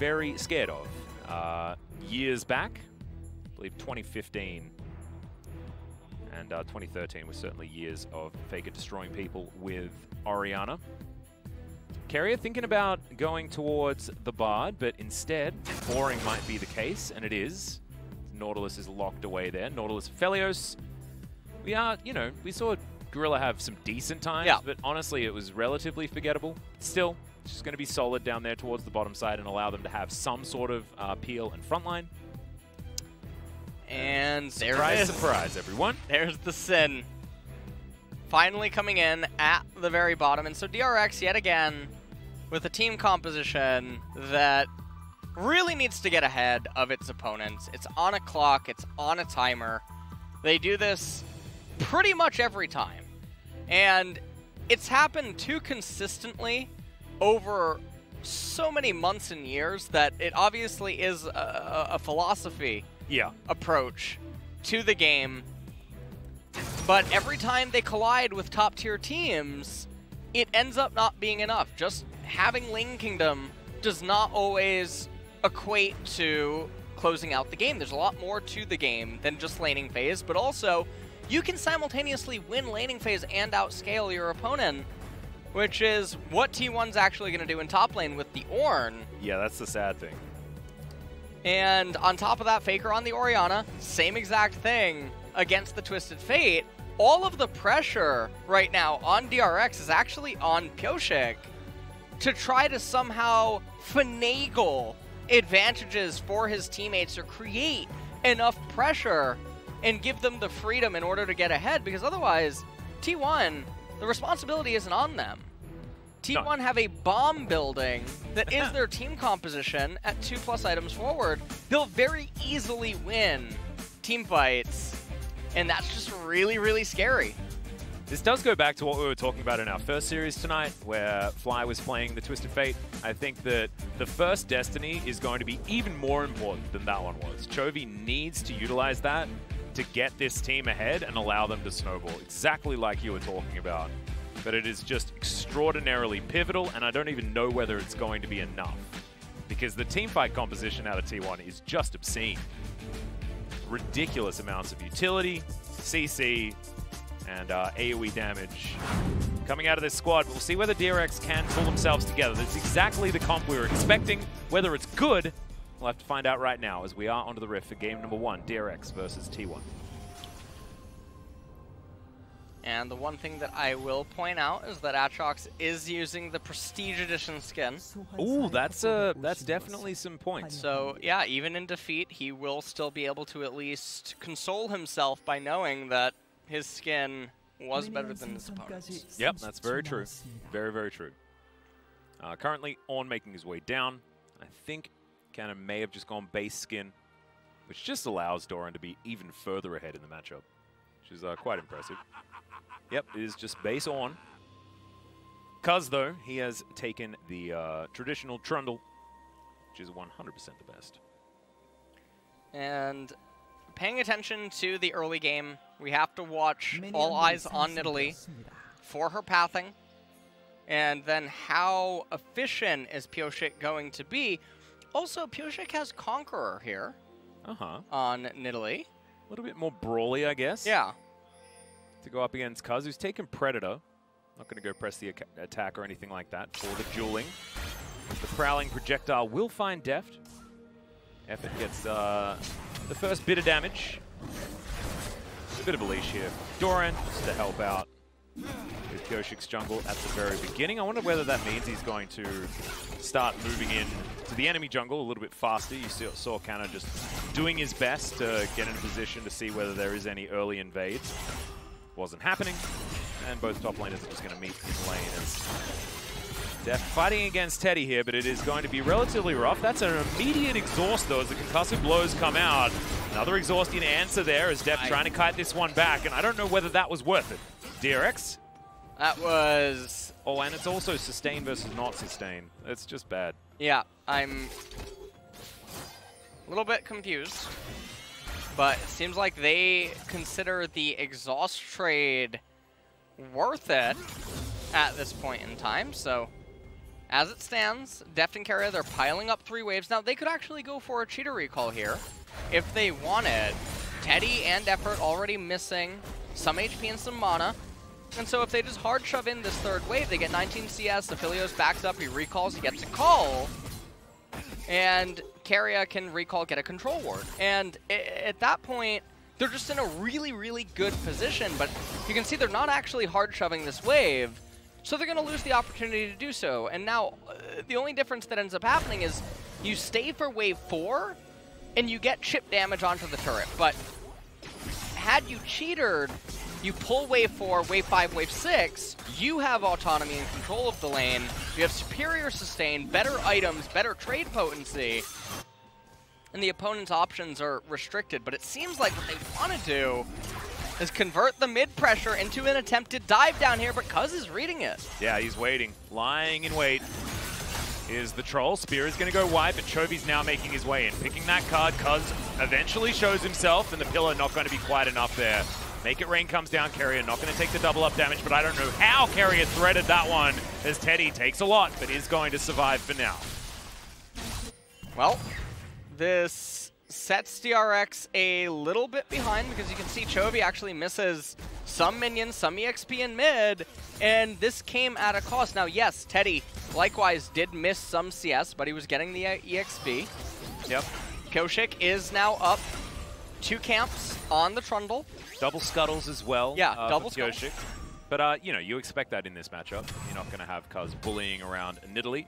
very scared of. Years back, I believe 2015 and 2013 were certainly years of Faker destroying people with Orianna. Keria thinking about going towards the Bard, but instead, boring might be the case, and it is. Nautilus is locked away there. Nautilus, Aphelios. We saw Gorilla have some decent times, but honestly, it was relatively forgettable. Still, it's just going to be solid down there towards the bottom side and allow them to have some sort of peel and frontline. And there surprise, it is. Surprise, everyone. There's the Sin. Finally coming in at the very bottom. And so DRX, yet again, with a team composition that really needs to get ahead of its opponents. It's on a clock. It's on a timer. They do this pretty much every time. And it's happened too consistently over so many months and years that it obviously is a philosophy approach to the game. But every time they collide with top-tier teams, it ends up not being enough. Just having Lane Kingdom does not always equate to closing out the game. There's a lot more to the game than just laning phase, but also you can simultaneously win laning phase and outscale your opponent, which is what T1's actually going to do in top lane with the Ornn. Yeah, that's the sad thing. And on top of that, Faker on the Orianna, same exact thing against the Twisted Fate. All of the pressure right now on DRX is actually on Pyosik to try to somehow finagle advantages for his teammates or create enough pressure and give them the freedom in order to get ahead, because otherwise, T1, the responsibility isn't on them. T1 have a bomb building that is their team composition at 2+ items forward. They'll very easily win team fights, and that's just really, really scary. This does go back to what we were talking about in our first series tonight, where Fly was playing the Twisted Fate. I think that the first Destiny is going to be even more important than that one was. Chovy needs to utilize that to get this team ahead and allow them to snowball, exactly like you were talking about. But it is just extraordinarily pivotal, and I don't even know whether it's going to be enough, because the teamfight composition out of T1 is just obscene. Ridiculous amounts of utility, CC, and AoE damage coming out of this squad. We'll see whether DRX can pull themselves together. That's exactly the comp we were expecting. Whether it's good, we'll have to find out right now as we are onto the rift for game number 1, DRX versus T1. And the one thing that I will point out is that Aatrox is using the Prestige Edition skin. Ooh, that's definitely some points. So yeah, even in defeat, he will still be able to at least console himself by knowing that his skin was better than his opponent's. Yep, that's very true. Very, very true. Currently, Ornn making his way down. I think Canna may have just gone base skin, which just allows Doran to be even further ahead in the matchup, which is quite impressive. Yep, it is just base Ornn. Cuzz, though, he has taken the traditional Trundle, which is 100% the best. And paying attention to the early game, we have to watch all eyes on Nidalee for her pathing. And then how efficient is Pyosik going to be? Also, Pyosik has Conqueror here on Nidalee. A little bit more brawly, I guess. Yeah. To go up against Cuzz, who's taken Predator. Not going to go press the attack or anything like that for the dueling. The Prowling Projectile will find Deft. Effort gets the first bit of damage. A bit of a leash here. Doran just to help out with Pyosik's jungle at the very beginning. I wonder whether that means he's going to start moving in to the enemy jungle a little bit faster. You saw Canna just doing his best to get in a position to see whether there is any early invades. Wasn't happening, and both top laners are just going to meet in lane as Deft fighting against Teddy here, but it is going to be relatively rough. That's an immediate exhaust, though, as the concussive blows come out. Another exhausting answer there as Deft trying to kite this one back, and I don't know whether that was worth it. DRX? That was... Oh, and it's also sustain versus not sustain. It's just bad. Yeah, I'm a little bit confused. But it seems like they consider the exhaust trade worth it at this point in time. So as it stands, Deft and Keria, they're piling up 3 waves. Now, they could actually go for a cheater recall here if they wanted. Teddy and Effort already missing some HP and some mana. And so if they just hard shove in this 3rd wave, they get 19 CS, Aphelios backs up, he recalls, he gets a call, and Keria can recall, get a control ward. And at that point, they're just in a really, really good position, but you can see they're not actually hard shoving this wave, so they're going to lose the opportunity to do so. And now, the only difference that ends up happening is you stay for wave 4, and you get chip damage onto the turret. But had you cheatered, you pull wave 4, wave 5, wave 6, you have autonomy and control of the lane, you have superior sustain, better items, better trade potency, and the opponent's options are restricted. But it seems like what they want to do is convert the mid pressure into an attempted dive down here, but Cuzz is reading it. Yeah, he's waiting, lying in wait. Is the troll. Spear is going to go wide, but Chovy's now making his way in. Picking that card, Cuzz eventually shows himself, and the pillar not going to be quite enough there. Make It Rain comes down, Keria not going to take the double up damage, but I don't know how Keria threaded that one, as Teddy takes a lot, but is going to survive for now. Well, this sets DRX a little bit behind, because you can see Chovy actually misses some minions, some EXP in mid, and this came at a cost. Now, yes, Teddy likewise did miss some CS, but he was getting the EXP. Yep. Pyosik is now up 2 camps on the Trundle. Double scuttles as well. Yeah, double Pyosik. But, you know, you expect that in this matchup. You're not going to have Cuzz bullying around Nidalee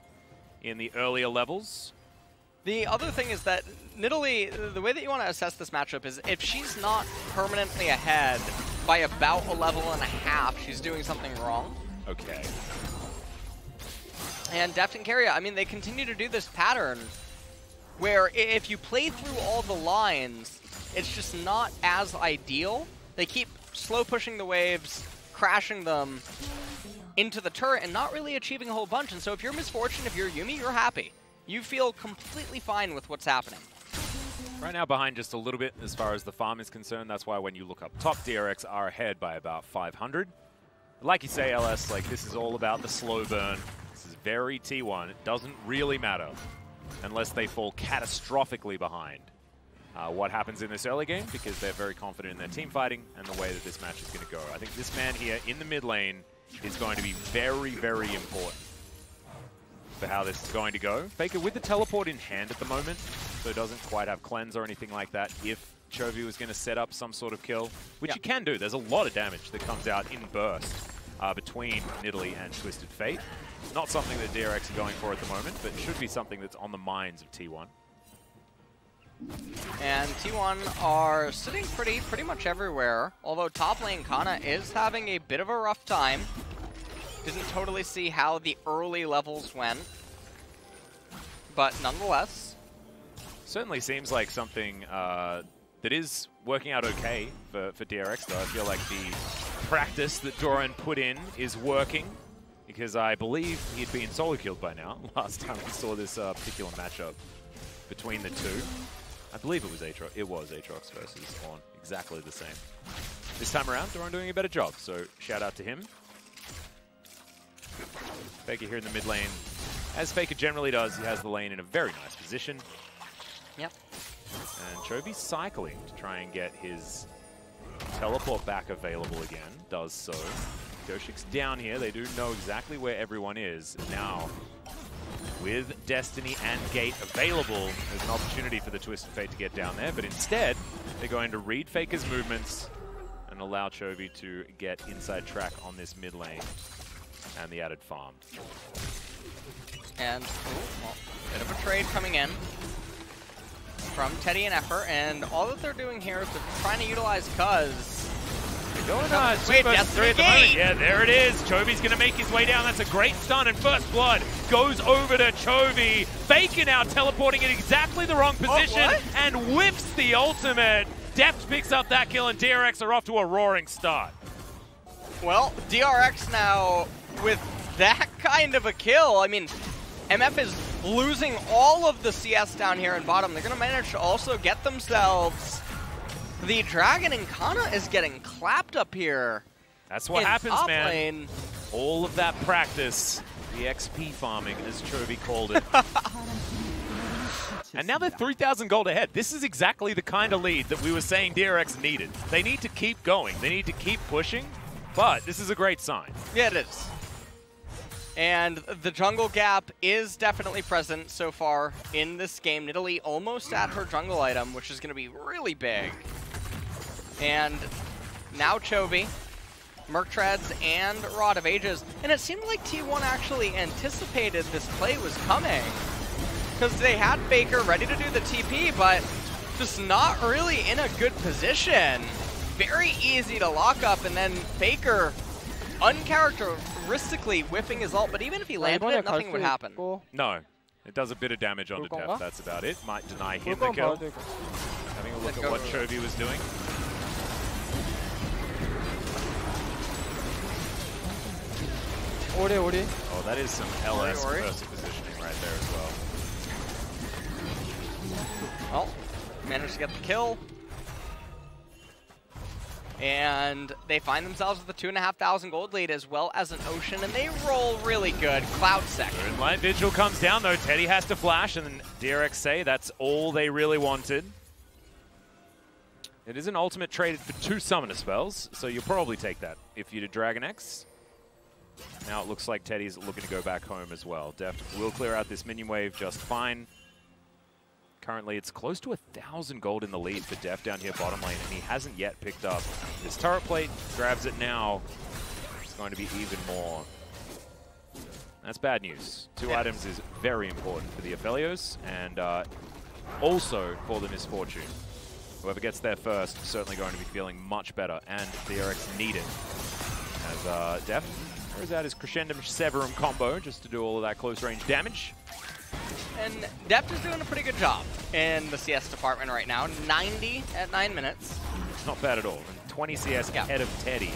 in the earlier levels. The other thing is that Nidalee, the way that you want to assess this matchup is if she's not permanently ahead by about a level and a half, she's doing something wrong. Okay. And Deft and Keria, I mean, they continue to do this pattern where if you play through all the lines, it's just not as ideal. They keep slow pushing the waves, crashing them into the turret, and not really achieving a whole bunch. And so if you're Misfortune, if you're Yuumi, you're happy. You feel completely fine with what's happening. Right now behind just a little bit as far as the farm is concerned. That's why when you look up top, DRX are ahead by about 500. Like you say, LS, like this is all about the slow burn. This is very T1. It doesn't really matter unless they fall catastrophically behind what happens in this early game, because they're very confident in their team fighting and the way that this match is going to go. I think this man here in the mid lane is going to be very, very important for how this is going to go. Faker with the teleport in hand at the moment, so doesn't quite have cleanse or anything like that if Chovy was going to set up some sort of kill, which you can do. There's a lot of damage that comes out in burst between Nidalee and Twisted Fate. Not something that DRX are going for at the moment, but should be something that's on the minds of T1. And T1 are sitting pretty much everywhere, although top lane Canna is having a bit of a rough time. Didn't totally see how the early levels went, but nonetheless. Certainly seems like something that is working out okay for DRX, though. I feel like the practice that Doran put in is working, because I believe he'd been solo killed by now last time we saw this particular matchup between the two. I believe it was Aatrox. It was Aatrox versus Ornn. Exactly the same. This time around, Doran doing a better job, so shout out to him. Faker here in the mid lane. As Faker generally does, he has the lane in a very nice position. Yep. And Chovy's cycling to try and get his teleport back available again. Does so. Pyosik's down here. They do know exactly where everyone is. Now, with Destiny and Gate available, there's an opportunity for the Twisted Fate to get down there. But instead, they're going to read Faker's movements and allow Chovy to get inside track on this mid lane and the added farm. And well, bit of a trade coming in from Teddy and Effort, and all that they're doing here is they're trying to utilize Cuzz. They're going on 2 versus 3 at the moment. Yeah, there it is. Chovy's going to make his way down. That's a great stun, and First Blood goes over to Chovy. Faker now teleporting in exactly the wrong position and whiffs the ultimate. Deft picks up that kill, and DRX are off to a roaring start. Well, DRX now with that kind of a kill. I mean, MF is losing all of the CS down here in bottom. They're going to manage to also get themselves the dragon, and Canna is getting clapped up here. That's what happens, man. Lane. All of that practice The XP farming, as Chovy called it. And now they're 3,000 gold ahead. This is exactly the kind of lead that we were saying DRX needed. They need to keep going. They need to keep pushing, but this is a great sign. Yeah, it is. And the jungle gap is definitely present so far in this game. Nidalee almost at her jungle item, which is going to be really big. And now Chovy, Merctreads, and Rod of Ages. And it seemed like T1 actually anticipated this play was coming, because they had Faker ready to do the TP, but just not really in a good position. Very easy to lock up, and then Faker uncharacteristically whiffing his ult, but even if he landed it, nothing would happen. No, it does a bit of damage onto Deft, that's about it. Might deny him the kill. Having a look at what Chovy was doing. Oh, that is some LS versus positioning right there as well. Well, managed to get the kill. And they find themselves with a 2,500 gold lead as well as an Ocean, and they roll really good. Cloud second. And Light Vigil comes down though. Teddy has to flash, and then DRX say that's all they really wanted. It is an ultimate traded for 2 summoner spells, so you'll probably take that if you did DragonX. Now it looks like Teddy's looking to go back home as well. Deft will clear out this minion wave just fine. Currently, it's close to 1,000 gold in the lead for Deft down here bottom lane, and he hasn't yet picked up this turret plate. Grabs it now. It's going to be even more. That's bad news. 2 items is very important for the Aphelios, and also for the Misfortune. Whoever gets there first is certainly going to be feeling much better, and DRX need it. As Deft throws out his Crescendum Severum combo just to do all of that close range damage. And Deft is doing a pretty good job in the CS department right now. 90 at 9 minutes. Not bad at all. And 20 CS ahead of Teddy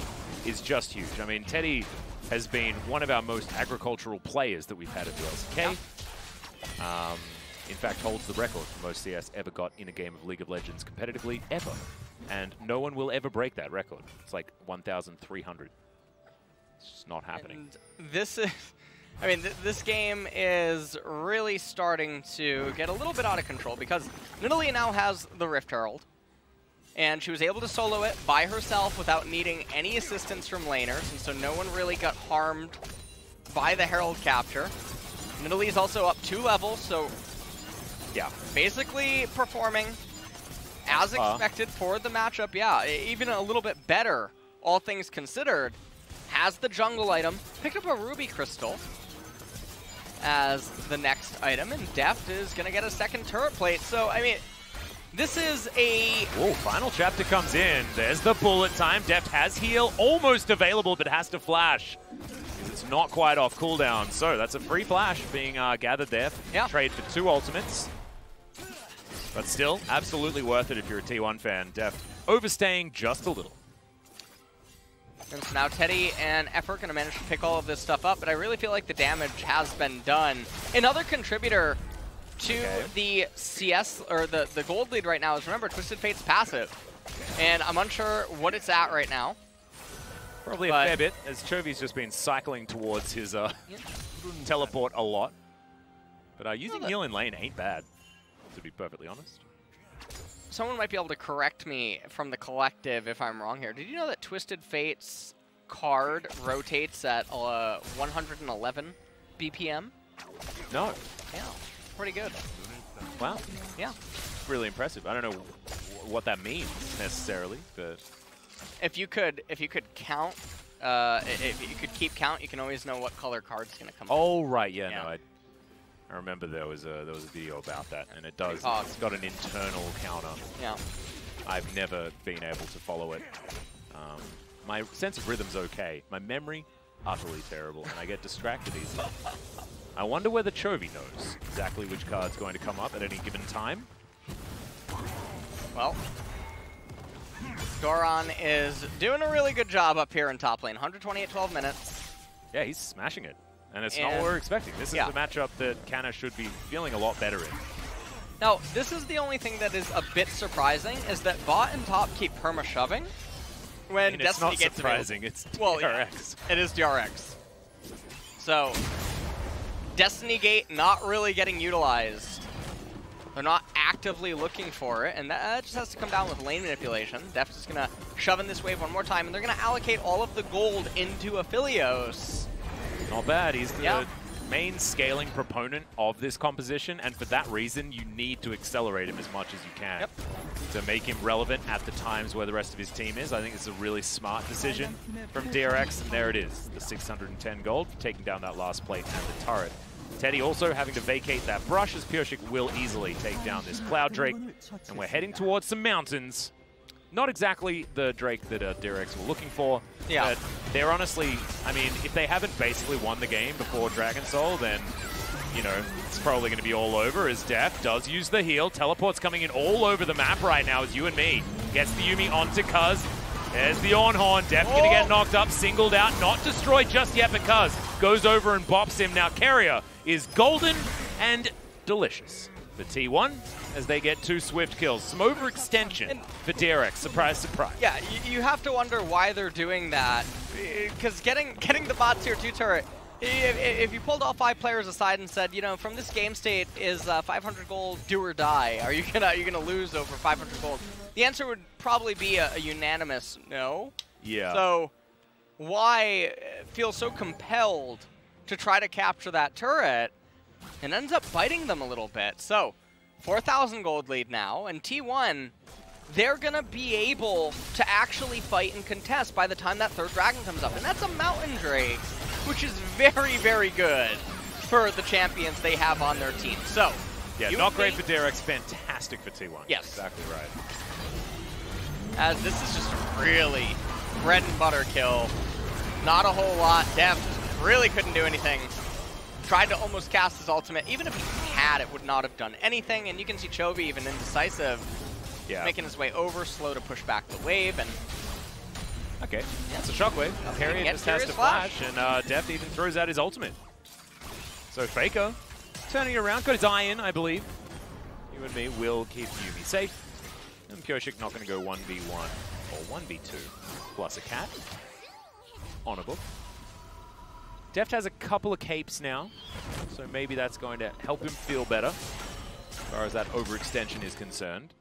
is just huge. I mean, Teddy has been one of our most agricultural players that we've had at the LCK. Yeah. In fact, holds the record for most CS ever got in a game of League of Legends competitively ever. And no one will ever break that record. It's like 1,300. It's just not happening. And this is... I mean, this game is really starting to get a little bit out of control because Nidalee now has the Rift Herald, and she was able to solo it by herself without needing any assistance from laners, and so no one really got harmed by the Herald capture. Nidalee's also up 2 levels, so yeah, basically performing as expected for the matchup. Yeah, even a little bit better, all things considered. Has the jungle item, picked up a Ruby Crystal as the next item, and Deft is going to get a second turret plate. So, I mean, this is a... Whoa, final chapter comes in. There's the bullet time. Deft has heal, almost available, but has to flash. It's not quite off cooldown, so that's a free flash being gathered there. Yeah. Trade for 2 ultimates. But still, absolutely worth it if you're a T1 fan. Deft overstaying just a little. And so now Teddy and F are going to manage to pick all of this stuff up, but I really feel like the damage has been done. Another contributor to the CS, or the gold lead right now is, remember, Twisted Fate's passive. And I'm unsure what it's at right now. Probably a fair bit, as Chovy's just been cycling towards his teleport a lot. But using heal in lane ain't bad, to be perfectly honest. Someone might be able to correct me from the collective if I'm wrong here. Did you know that Twisted Fate's card rotates at 111 BPM? No. Yeah, pretty good. Wow. Yeah. Really impressive. I don't know what that means necessarily, but if you could count, if you could keep count, you can always know what color card's gonna come. Oh right, yeah. No, I remember there was a video about that, and it does. It's got an internal counter. Yeah. I've never been able to follow it. My sense of rhythm's okay. My memory, utterly terrible, and I get distracted easily. I wonder whether Chovy knows exactly which card's going to come up at any given time. Well, Doran is doing a really good job up here in top lane. 120 at 12 minutes. Yeah, he's smashing it. And it's not what we're expecting. This is the matchup that Canna should be feeling a lot better in. Now, this is the only thing that is a bit surprising, is that bot and top keep perma-shoving when Destiny gets surprising, it's DRX. Well, yeah, it is DRX. So, Destiny Gate not really getting utilized. They're not actively looking for it, and that just has to come down with lane manipulation. Deft is going to shove in this wave one more time, and they're going to allocate all of the gold into Aphelios. Not bad. He's the main scaling proponent of this composition, and for that reason, you need to accelerate him as much as you can to make him relevant at the times where the rest of his team is. I think it's a really smart decision from DRX, and there it is, the 610 gold, taking down that last plate and the turret. Teddy also having to vacate that brush, as Pyosik will easily take down this Cloud Drake, and we're heading towards some mountains. Not exactly the Drake that DRX were looking for, but they're honestly, I mean, if they haven't basically won the game before Dragon Soul, then, you know, it's probably going to be all over, as Deft does use the heal. Teleport's coming in all over the map right now as Yuumi gets the Yuumi onto Cuzz. There's the Ornn. Deft going to get knocked up, singled out, not destroyed just yet, but Cuzz goes over and bops him. Now Keria is golden and delicious for T1 as they get 2 swift kills. Some overextension for DRX. Surprise, surprise. Yeah, you have to wonder why they're doing that, because getting the bot tier 2 turret, if you pulled all 5 players aside and said, you know, from this game state, is 500 gold do or die? Are you gonna lose over 500 gold? The answer would probably be a unanimous no. Yeah. So why feel so compelled to try to capture that turret, and ends up biting them a little bit? So 4,000 gold lead now, and T1, they're gonna be able to actually fight and contest by the time that 3rd dragon comes up, and that's a Mountain Drake, which is very, very good for the champions they have on their team. So, yeah, not great for DRX, fantastic for T1. Yes. Exactly right. As this is just a really bread and butter kill. Not a whole lot. Deft really couldn't do anything. Tried to almost cast his ultimate. Even if he had, it would not have done anything. And you can see Chovy even indecisive, making his way over, slow to push back the wave. And okay, that's a shockwave. Keria just has to flash, and Deft even throws out his ultimate. So Faker turning around, got his eye in, I believe. Yuumi will keep Yuumi safe. And Pyosik not going to go 1v1 or 1v2 plus a cat on a book. Deft has a couple of capes now, so maybe that's going to help him feel better as far as that overextension is concerned.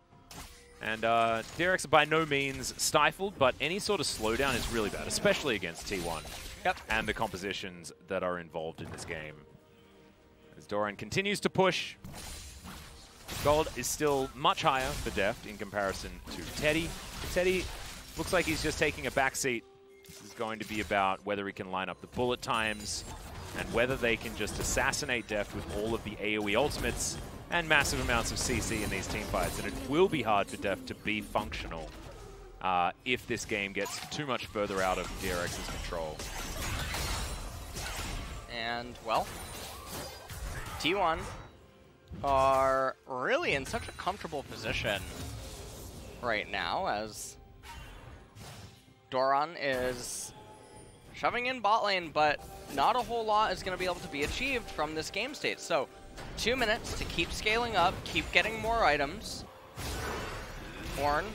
And DRX are by no means stifled, but any sort of slowdown is really bad, especially against T1 and the compositions that are involved in this game. As Doran continues to push, gold is still much higher for Deft in comparison to Teddy. Teddy looks like he's just taking a backseat. This is going to be about whether he can line up the bullet times and whether they can just assassinate Deft with all of the AoE ultimates and massive amounts of CC in these team fights. And it will be hard for Deft to be functional if this game gets too much further out of DRX's control. And, well, T1 are really in such a comfortable position right now, as Doran is shoving in bot lane, but not a whole lot is going to be able to be achieved from this game state. So 2 minutes to keep scaling up, keep getting more items. Ornn,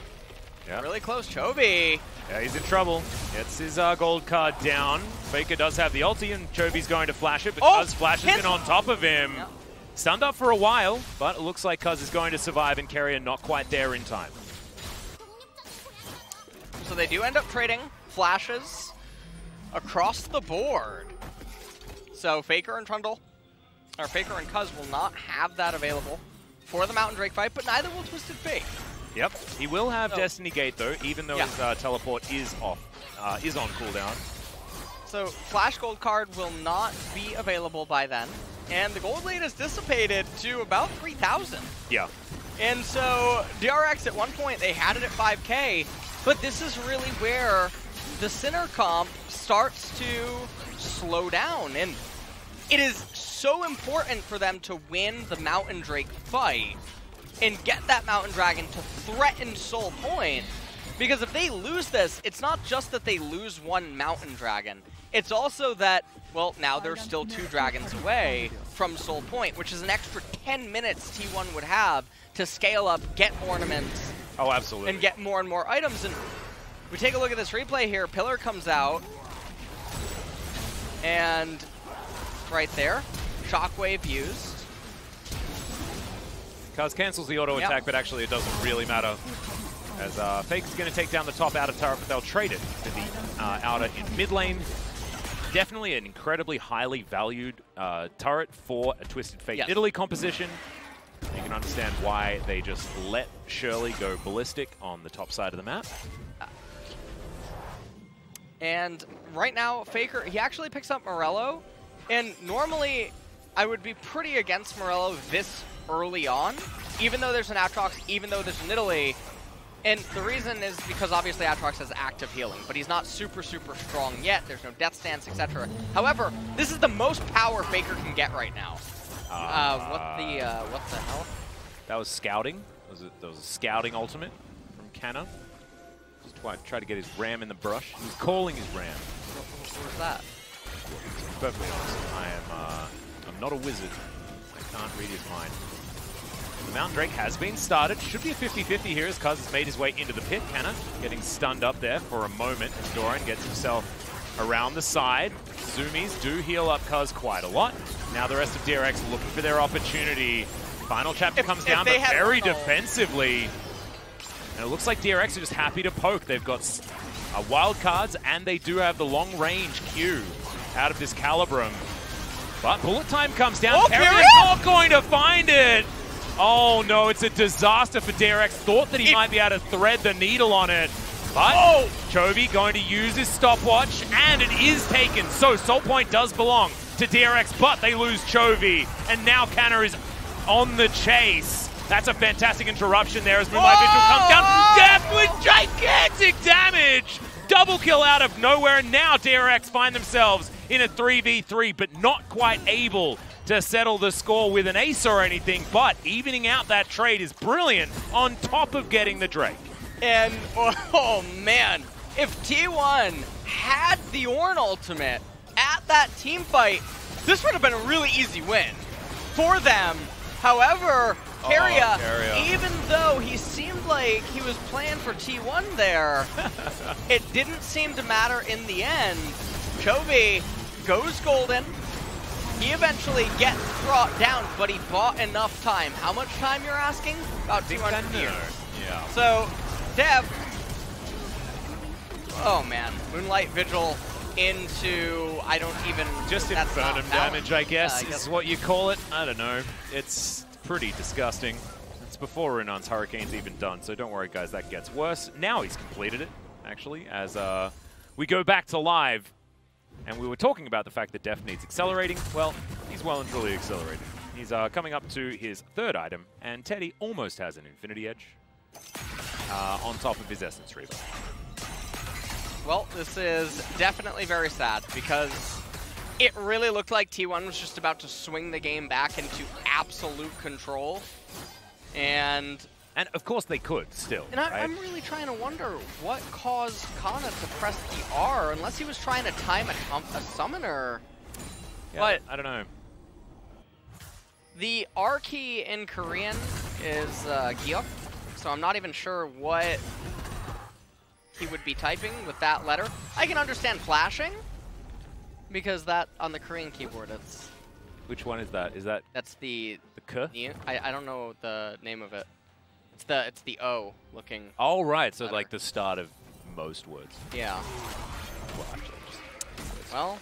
really close. Chovy. Yeah, he's in trouble. Gets his gold card down. Faker does have the ulti, and Chovy's going to flash it, but Cuzz flashes in on top of him. Yep. Stunned up for a while, but it looks like Cuzz is going to survive, and Keria not quite there in time. So they do end up trading flashes across the board. So Faker and Trundle, or Faker and Cuzz will not have that available for the Mountain Drake fight, but neither will Twisted Fate. Yep, he will have Destiny Gate though, even though his teleport is off, is on cooldown. So Flash Gold card will not be available by then, and the gold lead is dissipated to about 3,000. Yeah. And so DRX at one point, they had it at 5K, but this is really where the Sinner comp starts to slow down, and it is so important for them to win the Mountain Drake fight and get that Mountain Dragon to threaten Soul Point, because if they lose this, it's not just that they lose one Mountain Dragon, it's also that, well, now they're still 2 dragons away from Soul Point, which is an extra 10 minutes T1 would have to scale up, get ornaments, absolutely, and get more and more items. And we take a look at this replay here. Pillar comes out, and right there, Shockwave used. Cuzz cancels the auto attack, but actually it doesn't really matter. As Fake's going to take down the top outer turret, but they'll trade it to the outer in mid lane. Definitely an incredibly highly valued turret for a Twisted Fate Nidalee composition. You can understand why they just let Shirley go ballistic on the top side of the map. And right now, Faker, he actually picks up Morello. And normally, I would be pretty against Morello this early on, even though there's an Aatrox, even though there's a Nidalee. And the reason is because obviously Aatrox has active healing, but he's not super, super strong yet. There's no death stance, etc. However, this is the most power Faker can get right now. What the hell? That was scouting. That was a scouting ultimate from Canna. Just try to get his ram in the brush. He was calling his ram. What was that? To be perfectly honest, I'm not a wizard. I can't read his mind. The Mountain Drake has been started. Should be a 50-50 here as Cuzz has made his way into the pit. Canna getting stunned up there for a moment as Doran gets himself around the side. Zoomies do heal up Cuzz quite a lot. Now the rest of DRX looking for their opportunity. Final chapter comes down, but very defensively. And it looks like DRX are just happy to poke. They've got wild cards, and they do have the long-range Q out of this Calibrum. But bullet time comes down. Oh, Keria's not going to find it. Oh no, it's a disaster for DRX. Thought that he might be able to thread the needle on it. But Chovy going to use his stopwatch, and it is taken. So Soul Point does belong to DRX, but they lose Chovy. And now Canna is on the chase. That's a fantastic interruption there as Moonlight Vigil comes down. Deft with gigantic damage. Double kill out of nowhere, and now DRX find themselves in a 3v3, but not quite able to settle the score with an ace or anything, but evening out that trade is brilliant on top of getting the Drake. And, oh man, if T1 had the Ornn ultimate at that team fight, this would have been a really easy win for them. However, Keria, even though he seemed like he was playing for T1 there, it didn't seem to matter in the end. Chovy goes golden. He eventually gets brought down, but he bought enough time. How much time you're asking? About 200 years. Yeah. So, Deft, oh man, Moonlight Vigil into, I don't even... Just infernum damage, I guess, is what you call it. I don't know. It's pretty disgusting. It's before Runaan's Hurricane's even done, so don't worry, guys, that gets worse. Now he's completed it, actually, as we go back to live. And we were talking about the fact that Deft needs accelerating. Well, he's well and truly accelerated. He's coming up to his third item, and Teddy almost has an Infinity Edge on top of his Essence Reaver. Well, this is definitely very sad because it really looked like T1 was just about to swing the game back into absolute control. And of course they could still. And I'm really trying to wonder what caused Canna to press the R, unless he was trying to time a summoner. Yeah, but I don't know. The R key in Korean is Giok, so I'm not even sure what he would be typing with that letter. I can understand flashing, because that on the Korean keyboard it's... Which one is that? That's the K? I don't know the name of it. It's the O looking. Oh right, so letter. like the start of most words. Yeah. Well, actually, well,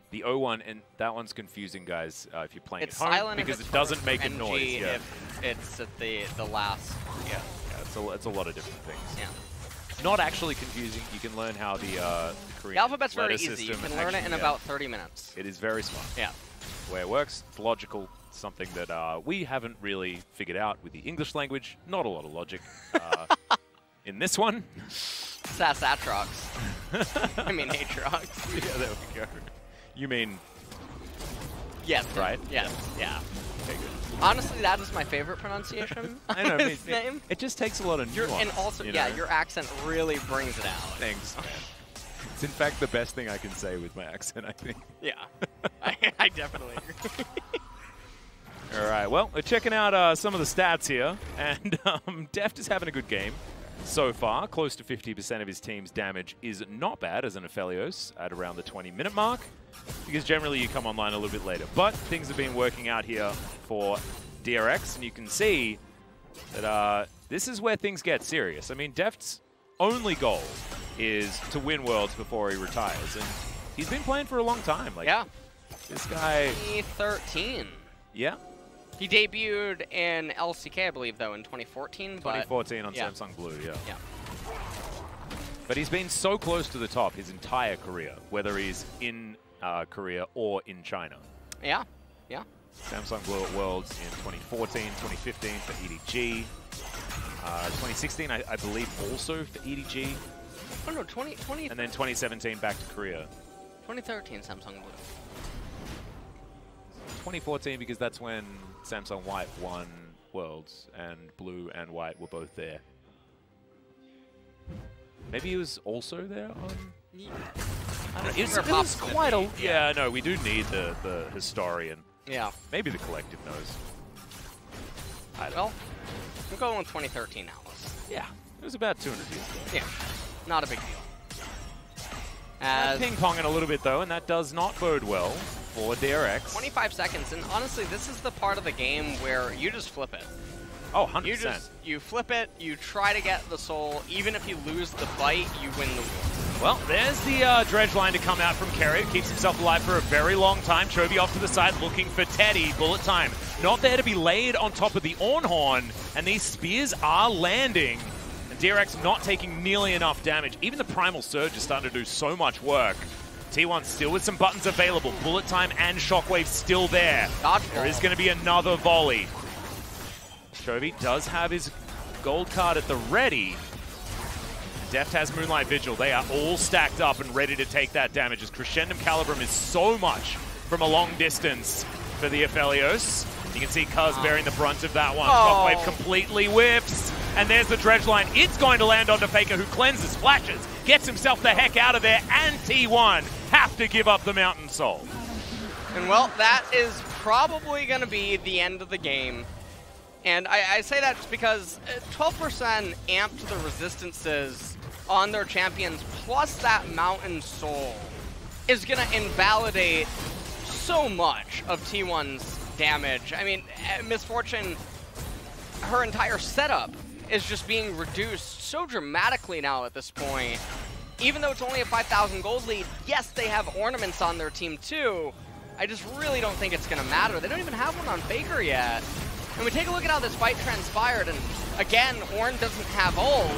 the O one, and that one's confusing, guys. If you're playing it's at home, silent because if it doesn't make a NG noise. Yeah. If it's at the last. Yeah, it's a lot of different things. Yeah. Not actually confusing. You can learn how the Korean The alphabet's very letter easy. You system can learn it in about 30 minutes. It is very smart. Yeah. The way it works, it's logical. Something that we haven't really figured out with the English language. Not a lot of logic in this one. Sass Aatrox. I mean Aatrox. Yeah, there we go. You mean... Yes. Right? Yes. Yeah. Okay, good. Honestly, that is my favorite pronunciation. I know. His name. It just takes a lot of nuance. And also, yeah, your accent really brings it out. Thanks, man. It's in fact the best thing I can say with my accent, I think. Yeah. I definitely agree. All right, well, we're checking out some of the stats here, and Deft is having a good game so far. Close to 50% of his team's damage is not bad as an Aphelios at around the 20-minute mark. because generally you come online a little bit later. But things have been working out here for DRX, and you can see that this is where things get serious. I mean, Deft's only goal is to win Worlds before he retires, and he's been playing for a long time. Like, yeah. This guy... 2013. Yeah. He debuted in LCK, I believe, though, in 2014. 2014 on yeah. Samsung Blue, yeah. Yeah. But he's been so close to the top his entire career, whether he's in Korea or in China. Yeah, yeah. Samsung Blue at Worlds in 2014, 2015 for EDG. 2016, I believe, also for EDG. Oh, no, 2020. And then 2017 back to Korea. 2013 Samsung Blue. 2014 because that's when Samsung White won Worlds, and Blue and White were both there. Maybe he was also there on... Yeah. It was quite a... Yeah, no, we do need the historian. Yeah. Maybe the collective knows. I don't know. I'm going with 2013 Alice. Yeah. It was about 200 years ago. Yeah. Not a big deal. Ping-ponging a little bit, though, and that does not bode well for DRX. 25 seconds, and honestly, this is the part of the game where you just flip it. Oh, 100%. You flip it, you try to get the soul. Even if you lose the fight, you win the war. Well, there's the dredge line to come out from Keria. Keeps himself alive for a very long time. Chovy off to the side looking for Teddy. Bullet time not there to be laid on top of the Ornn, and these spears are landing. And DRX not taking nearly enough damage. Even the Primal Surge is starting to do so much work. T1 still with some buttons available. Bullet time and Shockwave still there. There is going to be another volley. Chovy does have his gold card at the ready. Deft has Moonlight Vigil. They are all stacked up and ready to take that damage as Crescendum Calibrum is so much from a long distance for the Aphelios. You can see Cuzz bearing the brunt of that one. Shockwave completely whiffs. And there's the dredge line. It's going to land onto Faker, who cleanses, flashes, gets himself the heck out of there, and T1 have to give up the Mountain Soul. And well, that is probably going to be the end of the game. And I say that because 12% amped the resistances on their champions, plus that Mountain Soul is going to invalidate so much of T1's damage. I mean, Misfortune, her entire setup is just being reduced so dramatically now at this point. Even though it's only a 5,000 gold lead, yes, they have ornaments on their team too. I just really don't think it's going to matter. They don't even have one on Faker yet. And we take a look at how this fight transpired, and again, Ornn doesn't have ult.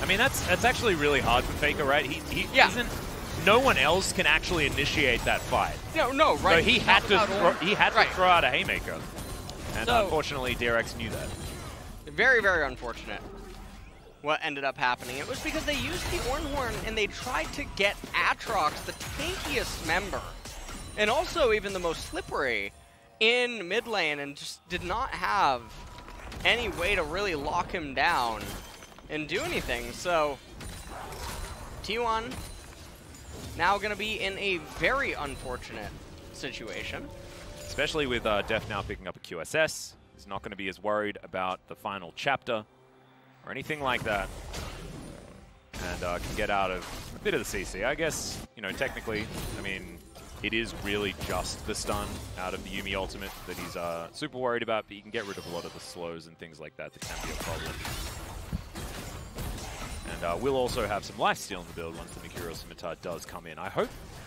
I mean, that's actually really hard for Faker, right? He isn't. No one else can actually initiate that fight. No, right? So he had to throw out a haymaker, and unfortunately, DRX knew that. Very, very unfortunate. What ended up happening? It was because they used the Ornn and they tried to get Aatrox, the tankiest member, and also even the most slippery, in mid lane, and just did not have any way to really lock him down and do anything. So T1 now going to be in a very unfortunate situation. Especially with Deft now picking up a QSS. He's not going to be as worried about the final chapter or anything like that. And can get out of a bit of the CC. I guess, you know, technically, I mean, it is really just the stun out of the Yuumi ultimate that he's super worried about, but you can get rid of a lot of the slows and things like that that can be a problem. And we'll also have some lifesteal in the build once the Mercurial Scimitar does come in. I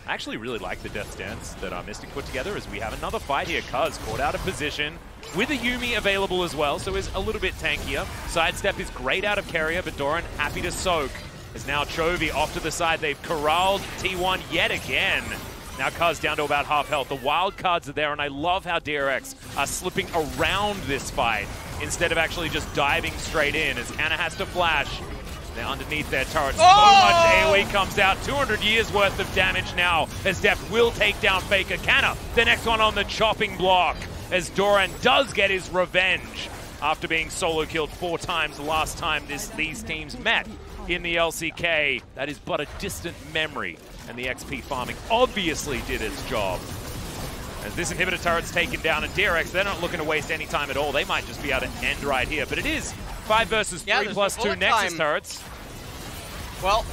actually really like the death stance that Mystic put together as we have another fight here. Cuzz caught out of position with a Yuumi available as well, so is a little bit tankier. Sidestep is great out of Keria, but Doran happy to soak. As now Chovy off to the side. They've corralled T1 yet again. Now Cuzz down to about half health. The wild cards are there, and I love how DRX are slipping around this fight instead of actually just diving straight in as Canna has to flash. They're underneath their turret. So much AoE comes out. 200 years worth of damage now as Deft will take down Faker. Canna, the next one on the chopping block as Doran does get his revenge after being solo killed 4 times the last time these teams met in the LCK. That is but a distant memory, and the XP farming obviously did its job. As this inhibitor turret's taken down, and DRX, they're not looking to waste any time at all. They might just be able to end right here, but it is 5 versus 3 plus 2 Nexus turrets. Well,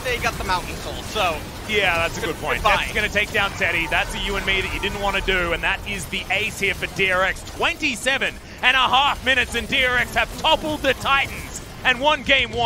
they got the Mountain Soul, so Yeah, that's a good point. Deft's going to take down Teddy. That's a you and me that you didn't want to do, and that is the ace here for DRX. 27.5 minutes, and DRX have toppled the Titans and won game 1.